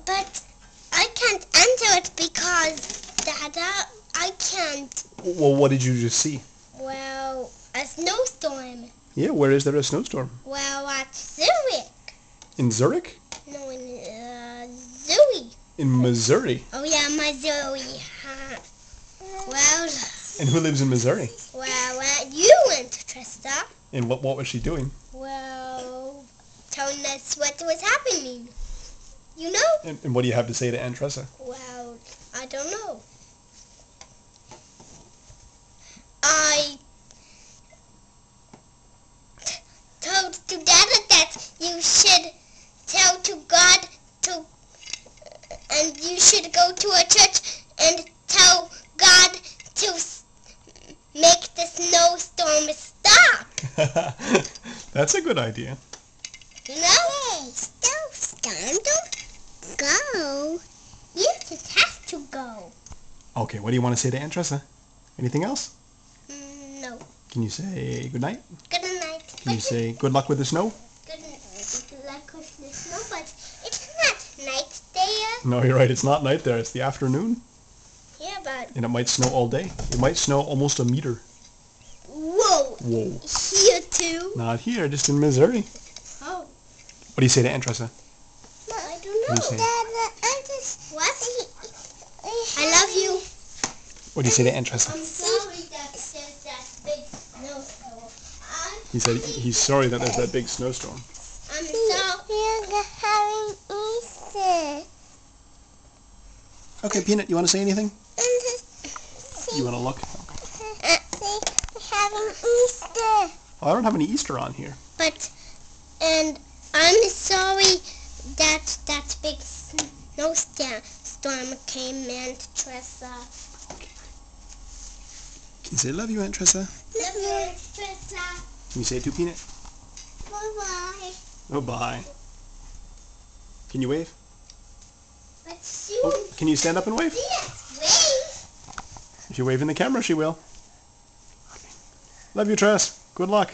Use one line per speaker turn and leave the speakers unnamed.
But I can't answer it because, Dada, I can't.
Well, what did you just see?
Well, a snowstorm.
Yeah, where is there a snowstorm?
Well, at Zurich.
In Zurich?
No, in Zurich.
In Missouri.
Oh yeah, Missouri. Well.
And who lives in Missouri?
Well, you went to Tressa.
And what was she doing?
Well, telling us what was happening. You know?
And what do you have to say to Aunt Tressa?
Well, I don't know. I told to Dada that you should tell to God to, and you should go to a church and tell God to make the snowstorm stop.
That's a good idea.
You know? Hey, snowstorm, don't go. You just have to go.
Okay, what do you want to say to Aunt Tressa? Anything else?
No.
Can you say good night?
Good night.
Can you say good luck with the snow?
Good luck with the snow, but it's not night there.
No, you're right. It's not night there. It's the afternoon.
Yeah, but...
And it might snow all day. It might snow almost a meter.
Whoa.
Whoa.
Here too?
Not here, just in Missouri.
Oh.
What do you say to Aunt Tressa?
No, I don't know.
What do you say?
I just... What? I love you.
What do you say to Aunt Tressa?
I'm sorry that there's that big snowstorm.
He said he's sorry that there's that big snowstorm.
I'm sorry. We're having Easter.
Okay, Peanut, you want to say anything? You want to look?
We're having Easter.
Oh, I don't have any Easter on here.
But, and I'm sorry that that big snowstorm came and Tressa.
Can you say love you, Aunt Tressa?
Love you, Tressa.
Can you say it to Peanut?
Bye-bye.
Oh, bye. Can you wave?
Let's see.
Oh, can you stand up and wave?
Yes, wave.
If you wave in the camera, she will. Love you, Tress. Good luck.